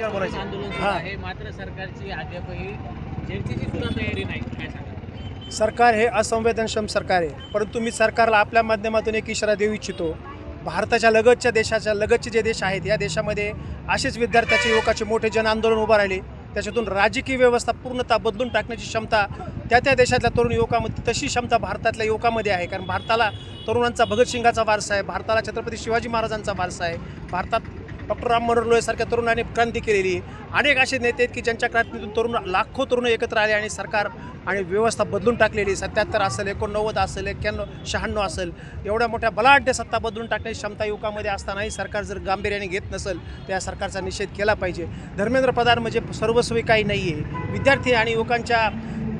आंदोलन सुरू आहे, मात्र सरकारची अद्यापही चर्चेची सुद्धा तयारी नाही. काय सांगा? सरकार हे असंवेदनक्षम सरकार आहे, परंतु मी सरकारला आपल्या माध्यमातून एक इशारा देऊ इच्छितो. भारताच्या लगतचे जे देश आहेत, या देशामध्ये असेच विद्यार्थ्याचे युवकाचे मोठे जन आंदोलन उभं राहिले. त्याच्यातून राजकीय व्यवस्था पूर्णतः बदलून टाकण्याची क्षमता त्या देशातल्या तरुण युवकामध्ये, तशी क्षमता भारतातल्या युवकामध्ये आहे. कारण भारताला तरुणांचा भगतसिंगाचा वारसा आहे, भारताला छत्रपती शिवाजी महाराजांचा वारसा आहे, भारतात डॉक्टर राम मनोहर लोहियासारख्या तरुणांनी क्रांती केलेली. अनेक असे नेते आहेत की ज्यांच्या क्रांतीतून लाखो तरुण एकत्र आले आणि सरकार आणि व्यवस्था बदलून टाकलेली. 77 असेल, 89 असेल, 91, 96 असेल, एवढ्या मोठ्या बलाढ्य सत्ता बदलून टाकण्याची क्षमता युवकामध्ये असतानाही सरकार जर गांभीर्याने घेत नसेल तर या सरकारचा निषेध केला पाहिजे. धर्मेंद्र प्रधान म्हणजे सर्वस्वी काही नाही आहे. विद्यार्थी आणि युवकांच्या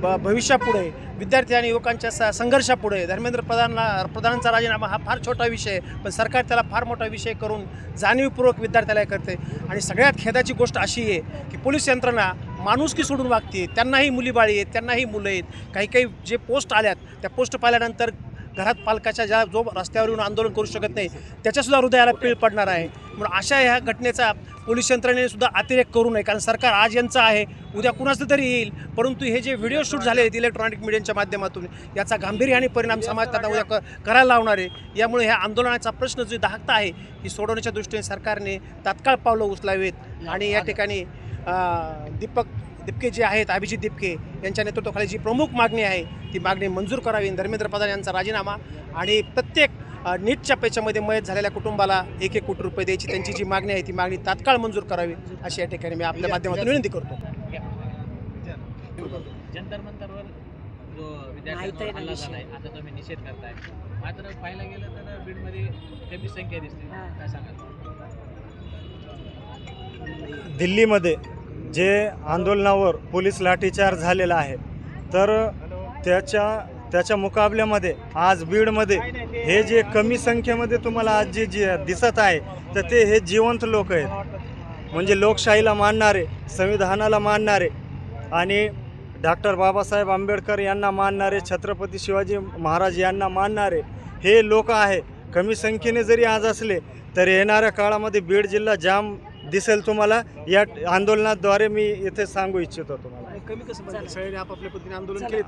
भविष्यापुढे, विद्यार्थी आणि युवकांच्या संघर्षापुढे धर्मेंद्र प्रधानांचा राजीनामा हा फार छोटा विषय आहे, पण सरकार त्याला फार मोठा विषय करून जाणीवपूर्वक विद्यार्थ्याला करते. आणि सगळ्यात खेदाची गोष्ट अशी आहे की पोलीस यंत्रणा माणुसकी सोडून वागते. त्यांनाही मुलीबाळी आहेत, त्यांनाही मुलं आहेत. काही जे पोस्ट आल्यात त्या पोस्ट पाहिल्यानंतर घरात पालकाच्या जो रस्त्यावर येऊन आंदोलन करू शकत नाही त्याच्यासुद्धा हृदयाला पीळ पडणार आहे. म्हणून अशा ह्या घटनेचा पोलीस यंत्रणेने सुद्धा अतिरेक करू नये. कारण सरकार आज यांचं आहे, उद्या कुणाचं तरी येईल. परंतु हे जे व्हिडिओ शूट झाले आहेत इलेक्ट्रॉनिक मीडियाच्या माध्यमातून, याचा गांभीर्य आणि परिणाम समाज त्यांना उद्या करायला लावणार आहे. यामुळे ह्या आंदोलनाचा प्रश्न जो दाहकता आहे ही सोडवण्याच्या दृष्टीने सरकारने तात्काळ पावलं उचलावेत. आणि या ठिकाणी दिपके जे आहेत, अभिजित दिपके यांच्या नेतृत्वाखाली जी प्रमुख मागणी आहे ती मागणी मंजूर करावी. धर्मेंद्र प्रधान यांचा राजीनामा आणि प्रत्येक नीटच्या पेच्यामध्ये मयत झालेल्या कुटुंबाला 1-1 कोटी रुपये द्यायची त्यांची जी मागणी आहे ती मागणी तात्काळ मंजूर करावी अशी या ठिकाणी मी आपल्या माध्यमातून विनंती करतो. जंतर मंतरवर जो विद्यार्थ्यांवर हल्ला झाला आहे, आता तुम्ही निषेध करताय, मात्र पाहायला गेलं तर बीडमध्ये कमी संख्या दिसते. काय सांगाल? दिल्लीमध्ये जे आंदोलनावर पोलीस लाठीचार्ज झालेला आहे, तर त्याच्या मुकाबल्यामध्ये आज बीडमध्ये हे जे कमी संख्येमध्ये तुम्हाला आज जे दिसत आहे तर ते हे जिवंत लोक आहेत. म्हणजे लोकशाहीला मानणारे, संविधानाला मानणारे आणि डॉक्टर बाबासाहेब आंबेडकर यांना मानणारे, छत्रपती शिवाजी महाराज यांना मानणारे हे लोक आहे. कमी संख्येने जरी आज असले तर येणाऱ्या काळामध्ये बीड जिल्हा जाम दिसेल तुम्हाला. या आंदोलनाद्वारे मी इथे सांगू इच्छितो तुम्हाला. कमी कसं बघायला सगळ्यांनी आपापल्या पद्धतीने आंदोलन केले.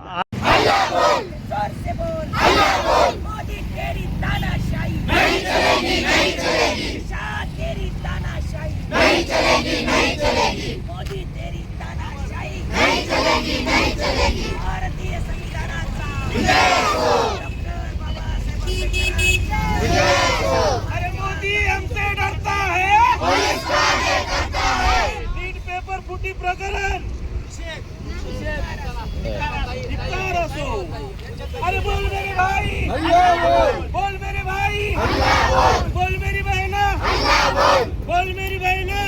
मोदी तेरी तानाशाही नहीं चलेगी, नहीं चलेगी. शाह तेरी तानाशाही नहीं चलेगी, नहीं चलेगी. मोदी तेरी तानाशाही नहीं चलेगी, नहीं चलेगी. भारतीय संविधानाचा विजय हो. डॉक्टर बाबासाहेब आंबेडकरांचा विजय हो. अरे मोदी हमसे डरता है, पुलिस का ये करता है. नीट पेपर फुटी प्रकरण अरे बोल मेरे भाई, बोल मेरे भाई, बोल मेरी बहना, बोल मेरी बहना.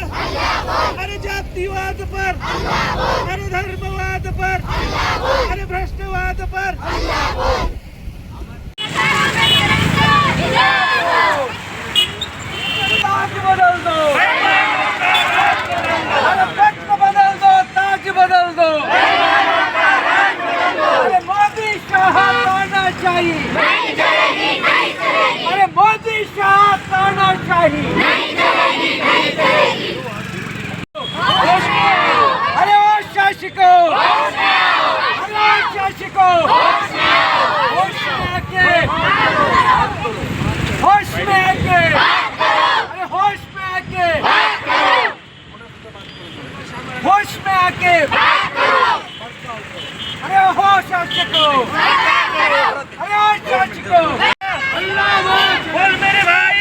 अरे जातिवाद पर, अरे धर्मवाद पर, अरे भ्रष्टवाद पर. ताज बदल दो, अरे पक्ष बदल दो, ताज बदल दो. अरे मोदी शाह तानाशाही नहीं चलेगी, नहीं चलेगी. अरे मोदी शाह तानाशाही नहीं चलेगी, नहीं चलेगी. अरे ओ शासको, अरे ओ शासको, होश में आके, होश में आके, अरे होश में आके, होश में आके. अरे हो शासको, अरे हो शासको. बोल मेरे भाई,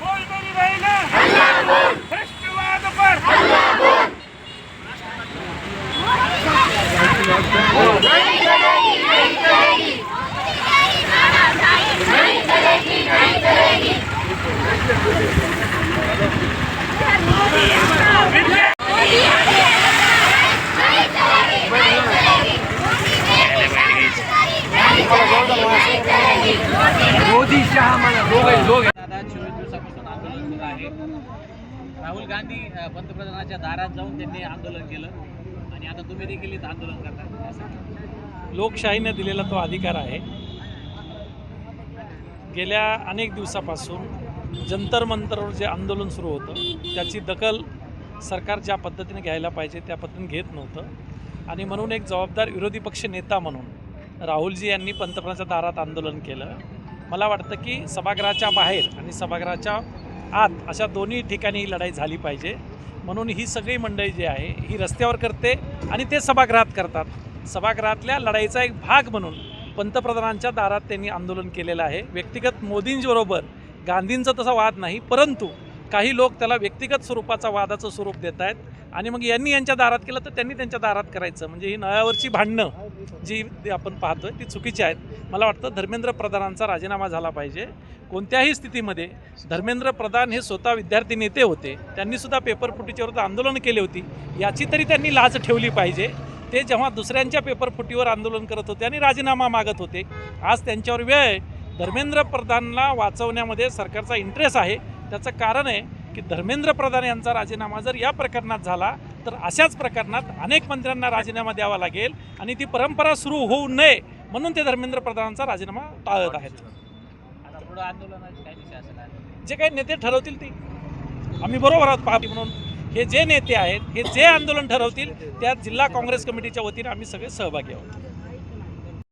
बोल मेरी बहना, भ्रष्टवाद पर. नहीं चलेगी, नहीं चलेगी, नहीं चलेगी, नहीं चलेगी. मोदी शाह मला दोघे. आता 24 दिवसापासून आंदोलन सुरू आहे. राहुल गांधी पंतप्रधानाच्या दारात जाऊन त्यांनी आंदोलन केलं आणि आता तुम्ही देखील इथं आंदोलन करता. लोकशाहीने दिलेला तो अधिकार आहे. गेल्या अनेक दिवसापासून जंतर मंतरवर जे आंदोलन सुरू होतं त्याची दखल सरकार ज्या पद्धतीने घ्यायला पाहिजे त्या पद्धतीने घेत नव्हतं आणि म्हणून एक जबाबदार विरोधी पक्ष नेता म्हणून राहुलजी यांनी पंतप्रधानांच्या दारात आंदोलन केलं. मला वाटतं की सभागृहाच्या बाहेर आणि सभागृहाच्या आत अशा दोन्ही ठिकाणी ही लढाई झाली पाहिजे. म्हणून ही सगळी मंडळी जी आहे ही रस्त्यावर करते आणि ते सभागृहात करतात. सभागृहातल्या लढाईचा एक भाग म्हणून पंतप्रधानांच्या दारात त्यांनी आंदोलन केलेलं आहे. व्यक्तिगत मोदींबरोबर गांधींचा तसा वाद नाही, परंतु काही लोक त्याला व्यक्तिगत स्वरूपाचा वादाचं स्वरूप देत आहेत आणि मग यांनी यांच्या दारात केलं तर त्यांनी त्यांच्या दारात करायचं. म्हणजे ही नळावरची भांडणं जी आपण पाहतोय ती चुकीची आहेत. मला वाटतं धर्मेंद्र प्रधानांचा राजीनामा झाला पाहिजे. कोणत्याही स्थितीमध्ये धर्मेंद्र प्रधान हे स्वतः विद्यार्थी नेते होते, त्यांनीसुद्धा पेपरफुटीच्या विरुद्ध आंदोलन केले होती, याची तरी त्यांनी लाज ठेवली पाहिजे. ते जेव्हा दुसऱ्यांच्या पेपरफुटीवर आंदोलन करत होते आणि राजीनामा मागत होते, आज त्यांच्यावर वेळ आहे. धर्मेंद्र प्रधानला वाचवण्यामध्ये सरकारचा इंटरेस्ट आहे. त्याचं कारण आहे की धर्मेंद्र प्रधान यांचा राजीनामा जर या प्रकरणात झाला तर अशाच प्रकरणात अनेक मंत्र्यांना राजीनामा द्यावा लागेल आणि ती परंपरा सुरू होऊ नये म्हणून ते धर्मेंद्र प्रधानांचा राजीनामा टाळत आहेत. आता पुढं आंदोलनाची काय दिशा असेल आता? जे काही नेते ठरवतील ते आम्ही बरोबर आहोत पाहतो. म्हणून हे जे नेते आहेत हे जे आंदोलन ठरवतील त्यात जिल्हा काँग्रेस कमिटीच्या वतीने आम्ही सगळे सहभागी आहोत.